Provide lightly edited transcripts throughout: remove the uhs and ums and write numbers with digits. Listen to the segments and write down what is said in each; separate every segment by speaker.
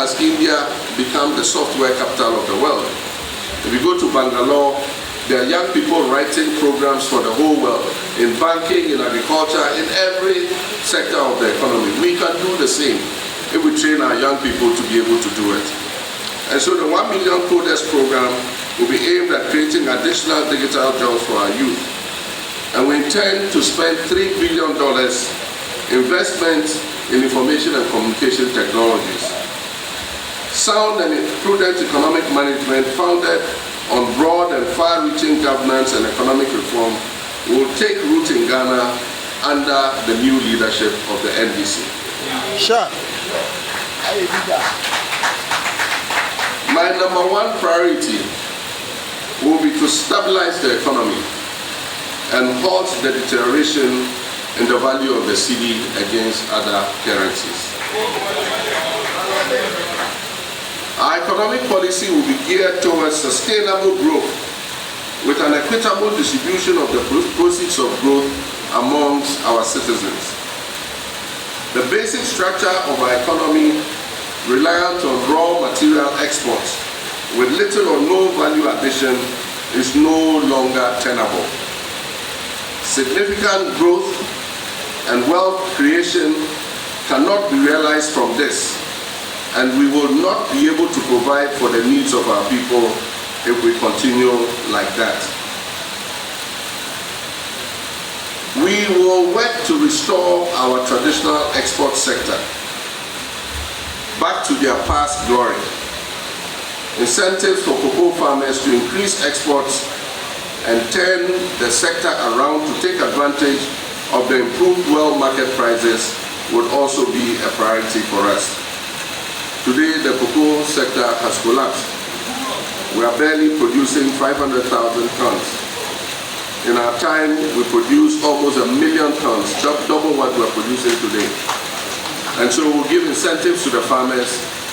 Speaker 1: has India become the software capital of the world. If you go to Bangalore, there are young people writing programs for the whole world, in banking, in agriculture, in every sector of the economy. We can do the same if we train our young people to be able to do it. And so the 1 Million Coders program will be aimed at creating additional digital jobs for our youth. And we intend to spend $3 billion investment in information and communication technologies. Sound and prudent economic management founded on broad and far-reaching governance and economic reform will take root in Ghana under the new leadership of the NDC.
Speaker 2: Sure.
Speaker 1: My number one priority will be to stabilize the economy and halt the deterioration in the value of the cedi against other currencies. Our economic policy will be geared towards sustainable growth with an equitable distribution of the proceeds of growth amongst our citizens. The basic structure of our economy, reliant on raw material exports with little or no value addition, is no longer tenable. Significant growth and wealth creation cannot be realized from this, and we will not be able to provide for the needs of our people if we continue like that. We will work to restore our traditional export sector back to their past glory. Incentives for cocoa farmers to increase exports and turn the sector around to take advantage of the improved world market prices would also be a priority for us. Today, the cocoa sector has collapsed. We are barely producing 500,000 tons. In our time, we produced almost 1 million tons, double what we're producing today. And so we'll give incentives to the farmers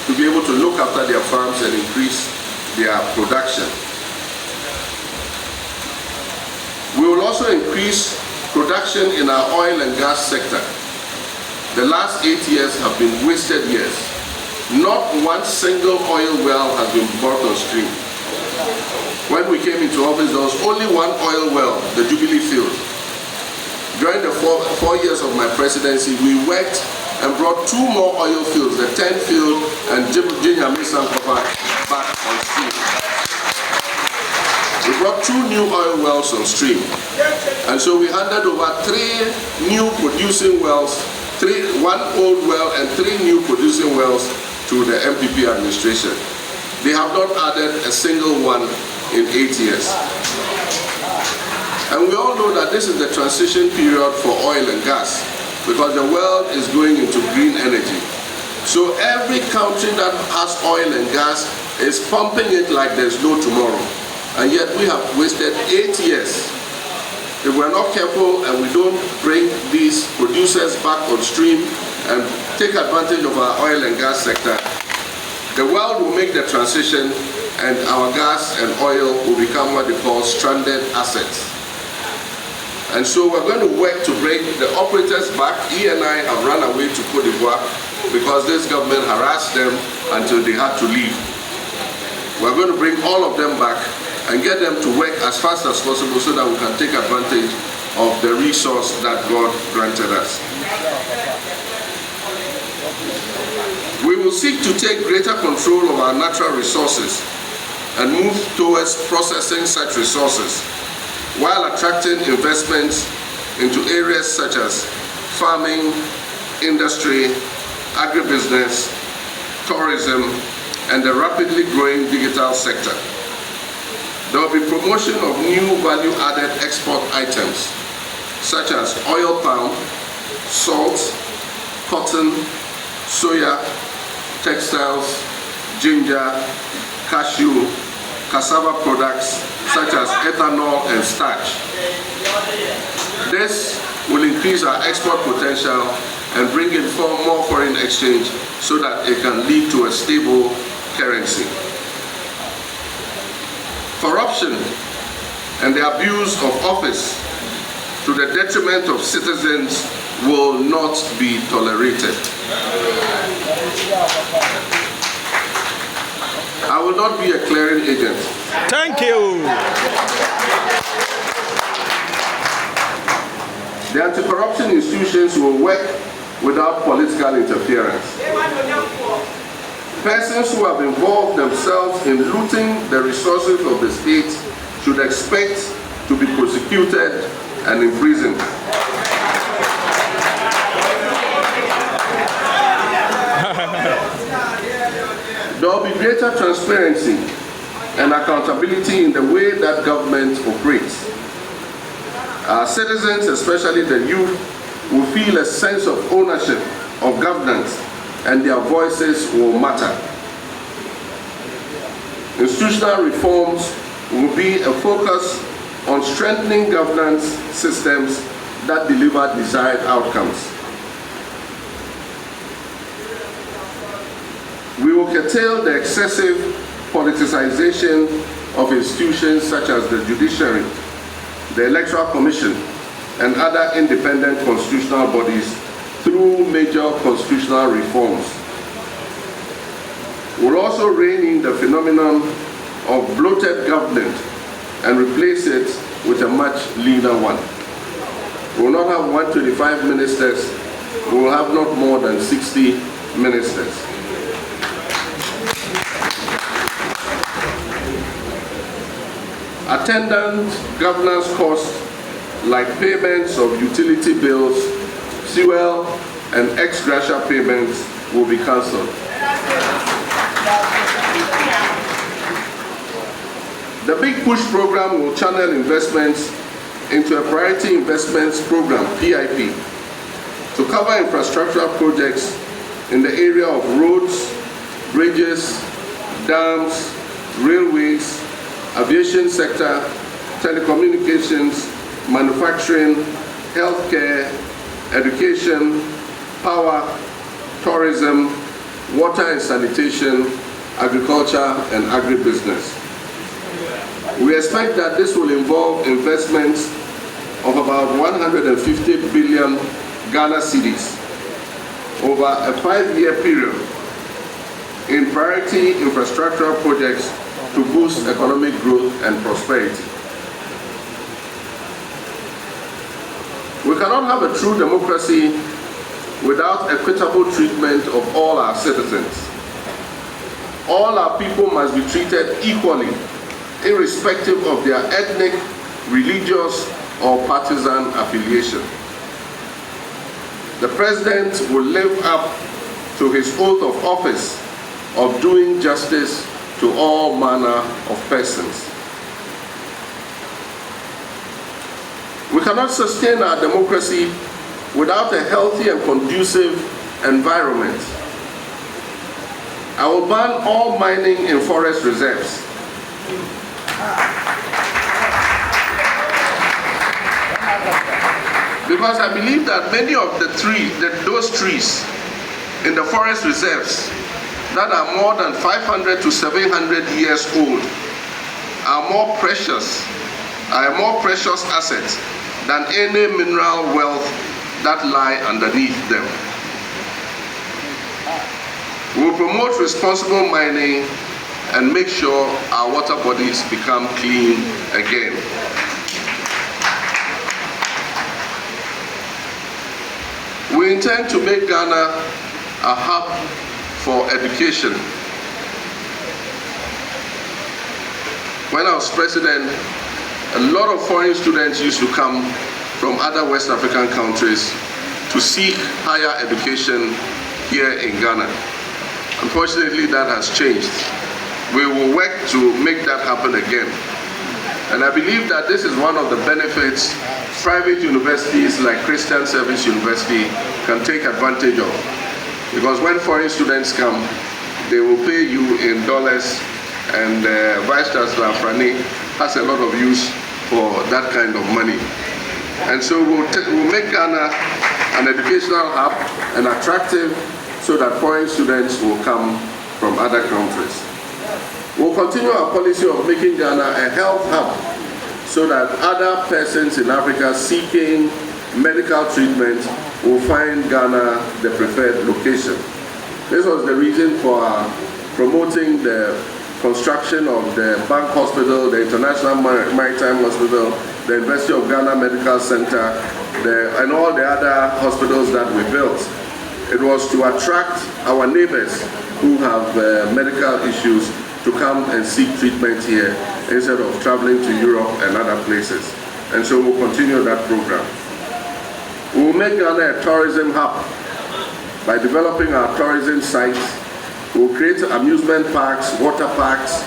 Speaker 1: to be able to look after their farms and increase their production. We will also increase production in our oil and gas sector. The last 8 years have been wasted years. Not one single oil well has been brought on stream. When we came into office, there was only one oil well, the Jubilee field. During the four years of my presidency, we worked and brought 2 more oil fields, the 10th field and Jinyame Sankofa, back on stream. We brought 2 new oil wells on stream. And so we handed over 3 new producing wells, 1 old well and 3 new producing wells to the MPP administration. They have not added a single one in 8 years. And we all know that this is the transition period for oil and gas, because the world is going into green energy. So every country that has oil and gas is pumping it like there's no tomorrow. And yet we have wasted 8 years. If we're not careful and we don't bring these producers back on stream and take advantage of our oil and gas sector, the world will make the transition and our gas and oil will become what they call stranded assets. And so we're going to work to bring the operators back. E&I have run away to Côte d'Ivoire because this government harassed them until they had to leave. We're going to bring all of them back and get them to work as fast as possible so that we can take advantage of the resource that God granted us. We will seek to take greater control of our natural resources and move towards processing such resources while attracting investments into areas such as farming, industry, agribusiness, tourism, and the rapidly growing digital sector. There will be promotion of new value-added export items such as oil palm, salt, cotton, soya, textiles, ginger, cashew, cassava products such as ethanol and starch. This will increase our export potential and bring in more foreign exchange so that it can lead to a stable currency. Corruption and the abuse of office to the detriment of citizens will not be tolerated. not be a clearing agent.
Speaker 2: Thank you.
Speaker 1: The anti-corruption institutions will work without political interference. Persons who have involved themselves in looting the resources of the state should expect to be prosecuted and imprisoned. There will be greater transparency and accountability in the way that government operates. Our citizens, especially the youth, will feel a sense of ownership of governance and their voices will matter. Institutional reforms will be a focus on strengthening governance systems that deliver desired outcomes. We will curtail the excessive politicization of institutions such as the judiciary, the Electoral Commission, and other independent constitutional bodies through major constitutional reforms. We'll also rein in the phenomenon of bloated government and replace it with a much leaner one. We will not have 125 ministers, we will have not more than 60 ministers. Attendant governance costs like payments of utility bills, fuel, and ex gratia payments will be cancelled. The Big Push program will channel investments into a priority investments program, PIP, to cover infrastructural projects in the area of roads, bridges, dams, railways, aviation sector, telecommunications, manufacturing, healthcare, education, power, tourism, water and sanitation, agriculture, and agribusiness. We expect that this will involve investments of about 150 billion Ghana cedis over a 5-year period in priority infrastructural projects to boost economic growth and prosperity. We cannot have a true democracy without equitable treatment of all our citizens. All our people must be treated equally, irrespective of their ethnic, religious, or partisan affiliation. The President will live up to his oath of office of doing justice to all manner of persons. We cannot sustain our democracy without a healthy and conducive environment. I will ban all mining in forest reserves. Because I believe that many of those trees in the forest reserves that are more than 500 to 700 years old are a more precious asset than any mineral wealth that lie underneath them. We will promote responsible mining and make sure our water bodies become clean again. We intend to make Ghana a hub for education. When I was president, a lot of foreign students used to come from other West African countries to seek higher education here in Ghana. Unfortunately, that has changed. We will work to make that happen again. And I believe that this is one of the benefits private universities like Christian Service University can take advantage of. Because when foreign students come, they will pay you in dollars, and Vice Chancellor Frani has a lot of use for that kind of money. And so we'll make Ghana an educational hub and attractive so that foreign students will come from other countries. We'll continue our policy of making Ghana a health hub so that other persons in Africa seeking medical treatment will find Ghana the preferred location. This was the reason for promoting the construction of the Bank Hospital, the International Maritime Hospital, the University of Ghana Medical Center, and all the other hospitals that we built. It was to attract our neighbors who have medical issues to come and seek treatment here instead of traveling to Europe and other places. And so we'll continue that program. We will make Ghana a tourism hub by developing our tourism sites. We will create amusement parks, water parks,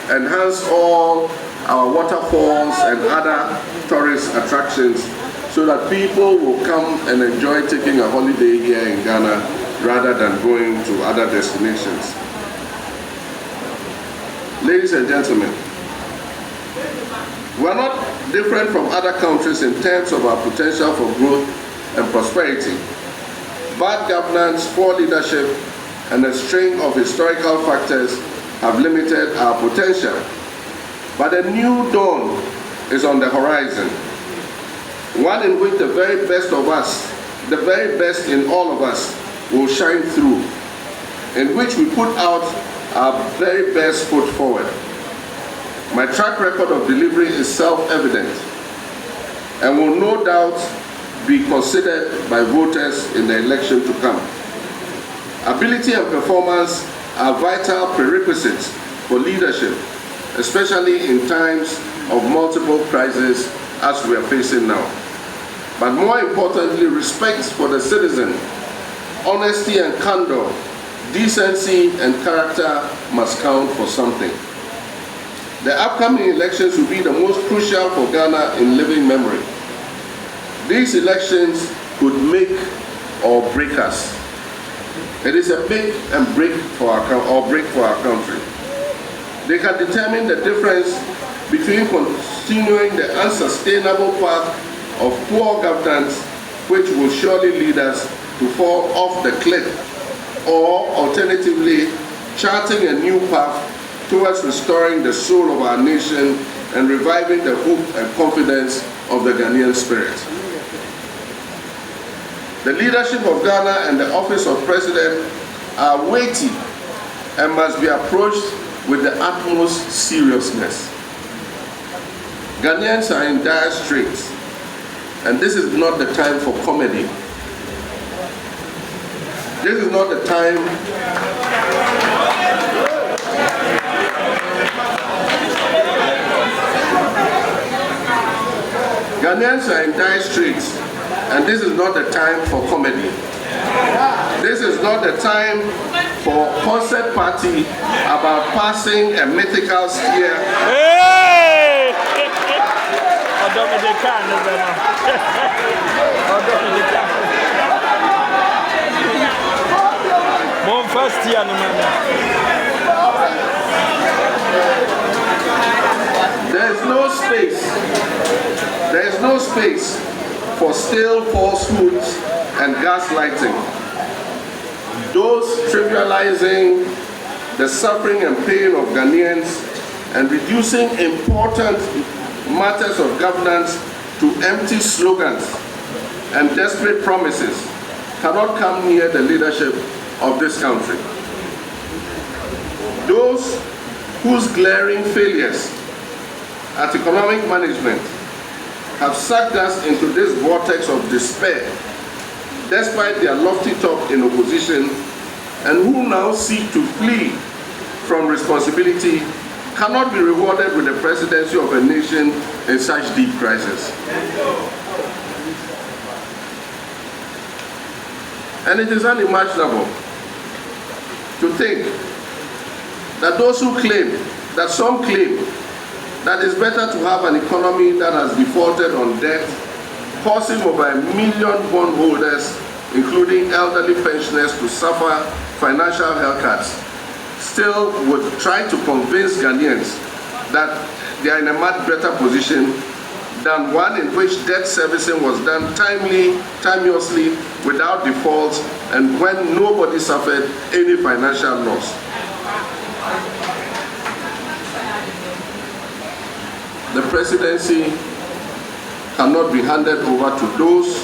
Speaker 1: enhance all our waterfalls and other tourist attractions so that people will come and enjoy taking a holiday here in Ghana rather than going to other destinations. Ladies and gentlemen, we are not different from other countries in terms of our potential for growth and prosperity. Bad governance, poor leadership, and a string of historical factors have limited our potential. But a new dawn is on the horizon, one in which the very best of us, the very best in all of us, will shine through, in which we put out our very best foot forward. My track record of delivery is self-evident and will no doubt be considered by voters in the election to come. Ability and performance are vital prerequisites for leadership, especially in times of multiple crises as we are facing now. But more importantly, respect for the citizen, honesty and candor, decency and character must count for something. The upcoming elections will be the most crucial for Ghana in living memory. These elections could make or break us. It is a make and break for our country. They can determine the difference between continuing the unsustainable path of poor governance, which will surely lead us to fall off the cliff, or alternatively, charting a new path towards restoring the soul of our nation and reviving the hope and confidence of the Ghanaian spirit. The leadership of Ghana and the office of president are weighty and must be approached with the utmost seriousness. Ghanaians are in dire straits, and this is not the time for comedy. This is not the time Ghanaians are in dire straits, and this is not the time for comedy. This is not the time for concert party about passing a mythical sphere. Hey! There is no space for stale falsehoods and gaslighting. Those trivializing the suffering and pain of Ghanaians and reducing important matters of governance to empty slogans and desperate promises cannot come near the leadership of this country. Those whose glaring failures at economic management have sucked us into this vortex of despair, despite their lofty talk in opposition, and who now seek to flee from responsibility, cannot be rewarded with the presidency of a nation in such deep crisis. And it is unimaginable to think that those who claim, that some claim, that it's better to have an economy that has defaulted on debt, causing over 1 million bondholders, including elderly pensioners, to suffer financial haircuts, still would try to convince Ghanaians that they are in a much better position than one in which debt servicing was done timeously, without defaults, and when nobody suffered any financial loss. The presidency cannot be handed over to those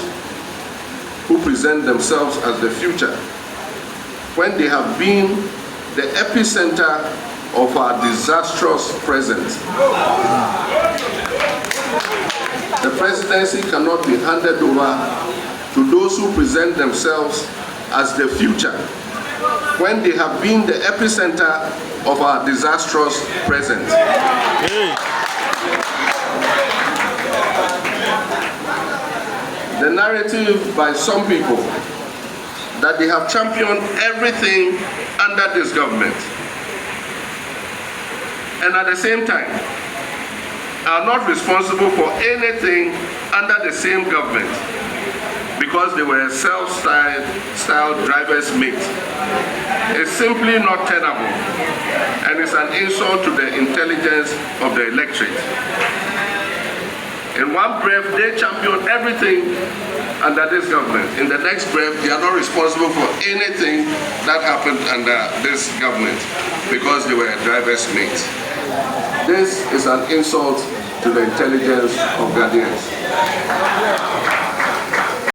Speaker 1: who present themselves as the future, when they have been the epicenter of our disastrous present. The presidency cannot be handed over to those who present themselves as the future when they have been the epicenter of our disastrous present. The narrative by some people that they have championed everything under this government and at the same time are not responsible for anything under the same government because they were a self-styled driver's mate. It's simply not tenable, and it's an insult to the intelligence of the electorate. In one breath, they champion everything under this government. In the next breath, they are not responsible for anything that happened under this government because they were a driver's mate. This is an insult to the intelligence of Ghanaians.